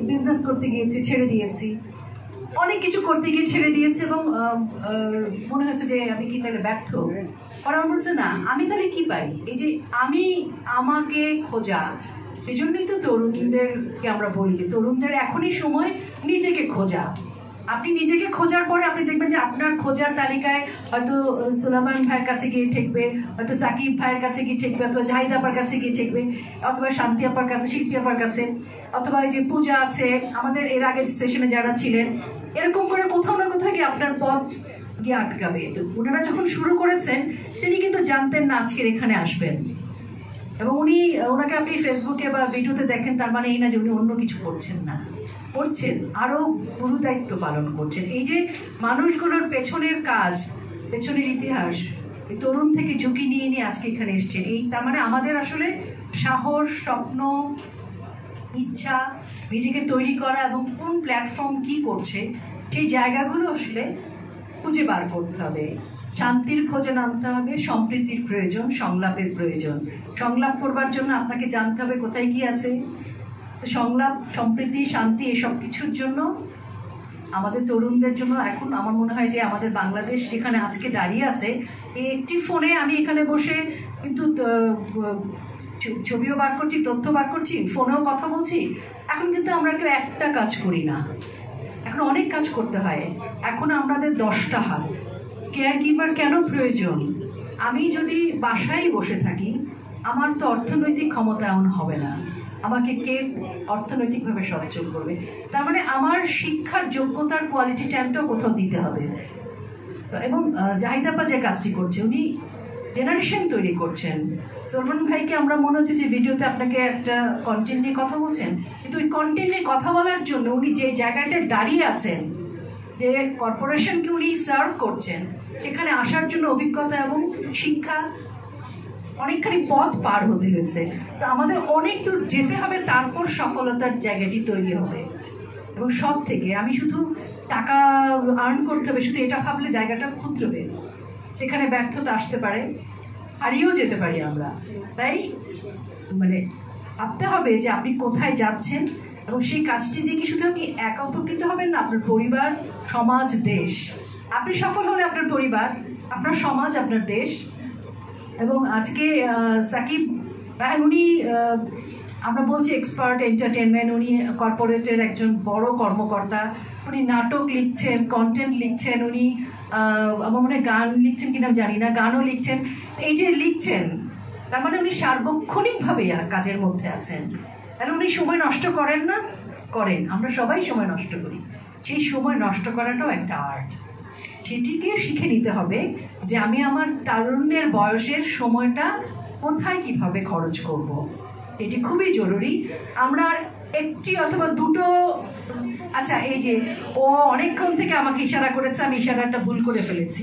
Business করতে গিয়েছি, ছেড়ে দিয়েছি, অনেক কিছু করতে গিয়ে ছেড়ে দিয়েছি এবং মনে হয়েছে যে আমি কি তাহলে ব্যর্থ। আর আমার বলছে না, আমি তাহলে কি পারি, এই যে আমি আমাকে খোঁজা। এই জন্যই তো তরুণদেরকে আমরা বলি যে তরুণদের এখনই সময় নিজেকে খোঁজা। আপনি নিজেকে খোঁজার পরে আপনি দেখবেন যে আপনার খোঁজার তালিকায় হয়তো সুলাইমান ভাইয়ের কাছে গিয়ে ঠেকবে, হয়তো সাকিব ভাইয়ের কাছে গিয়ে ঠেকবে, অথবা জাহিদ আপার কাছে গিয়ে ঠেকবে, অথবা শান্তি আপার কাছে, শিল্পী আপার কাছে, অথবা এই যে পূজা আছে, আমাদের এর আগের সেশনে যারা ছিলেন, এরকম করে কোথাও না কোথাও গিয়ে আপনার পথ গিয়ে আটকাবে। তো ওনারা যখন শুরু করেছেন তিনি কিন্তু জানতেন না আজকের এখানে আসবেন, এবং ওনাকে আপনি ফেসবুকে বা ভিডিওতে দেখেন, তার মানে এই না যে উনি অন্য কিছু করছেন না, করছেন, আরও গুরু দায়িত্ব পালন করছেন। এই যে মানুষগুলোর পেছনের কাজ, পেছনের ইতিহাস, এই তরুণ থেকে ঝুঁকি নিয়ে নিয়ে আজকে এখানে এসছেন, এই তার মানে আমাদের আসলে সাহস, স্বপ্ন, ইচ্ছা, নিজেকে তৈরি করা এবং কোন প্ল্যাটফর্ম কি করছে সেই জায়গাগুলো আসলে খুঁজে বার করতে হবে। শান্তির খোঁজে নামতে হবে, সম্প্রীতির প্রয়োজন, সংলাপের প্রয়োজন। সংলাপ করবার জন্য আপনাকে জানতে হবে কোথায় কি আছে। সংলাপ, সম্প্রীতি, শান্তি, এসব কিছুর জন্য আমাদের তরুণদের জন্য এখন আমার মনে হয় যে আমাদের বাংলাদেশ যেখানে আজকে দাঁড়িয়ে আছে, এই একটি ফোনে আমি এখানে বসে কিন্তু ছবিও বার করছি, তথ্য বার করছি, ফোনেও কথা বলছি। এখন কিন্তু আমরা কেউ একটা কাজ করি না, এখন অনেক কাজ করতে হয়। এখন আমাদের 10টা হাত। কেয়ার গিভার কেন প্রয়োজন? আমি যদি বাসায় বসে থাকি, আমার তো অর্থনৈতিক ক্ষমতা এমন হবে না, আমাকে কে অর্থনৈতিকভাবে সচ্ছল করবে? তার মানে আমার শিক্ষার যোগ্যতার কোয়ালিটি টাইমটাও কোথাও দিতে হবে। এবং জাহিদ আপা যে কাজটি করছে, উনি জেনারেশন তৈরি করছেন। সলমান ভাইকে আমরা মনে হচ্ছে যে ভিডিওতে আপনাকে একটা কন্টেন্ট নিয়ে কথা বলছেন, কিন্তু ওই কন্টেন্ট নিয়ে কথা বলার জন্য উনি যে জায়গাটায় দাঁড়িয়ে আছেন, যে কর্পোরেশনকে উনি সার্ভ করছেন, এখানে আসার জন্য অভিজ্ঞতা এবং শিক্ষা, অনেকখানি পথ পার হতে হয়েছে। তো আমাদের অনেক দূর যেতে হবে, তারপর সফলতার জায়গাটি তৈরি হবে। এবং সব থেকে আমি শুধু টাকা আর্ন করতে হবে শুধু এটা ভাবলে জায়গাটা ক্ষুদ্র হয়ে যায়, সেখানে ব্যর্থতা আসতে পারে, হারিয়েও যেতে পারি আমরা। তাই মানে ভাবতে হবে যে আপনি কোথায় যাচ্ছেন, এবং সেই কাজটি দিয়ে কি শুধু আপনি একা উপকৃত হবেন না, আপনার পরিবার, সমাজ, দেশ। আপনি সফল হলে আপনার পরিবার, আপনার সমাজ, আপনার দেশ। এবং আজকে সাকিব ভাই, উনি আমরা বলছি এক্সপার্ট এন্টারটেনমেন্ট, উনি কর্পোরেটের একজন বড় কর্মকর্তা, উনি নাটক লিখছেন, কন্টেন্ট লিখছেন, উনি আমার মনে হয় গান লিখছেন কিনা জানি না, গানও লিখছেন। এই যে লিখছেন, তার মানে উনি সার্বক্ষণিকভাবে কাজের মধ্যে আছেন। তাহলে উনি সময় নষ্ট করেন না? করেন। আমরা সবাই সময় নষ্ট করি। সেই সময় নষ্ট করাটাও একটা আর্ট। সেটিকে শিখে নিতে হবে যে আমি আমার তারুণ্যের বয়সের সময়টা কোথায় কিভাবে খরচ করব। এটি খুবই জরুরি। আমরা একটি অথবা দুটো, আচ্ছা এই যে ও অনেকক্ষণ থেকে আমাকে ইশারা করেছে, আমি ইশারাটা ভুল করে ফেলেছি।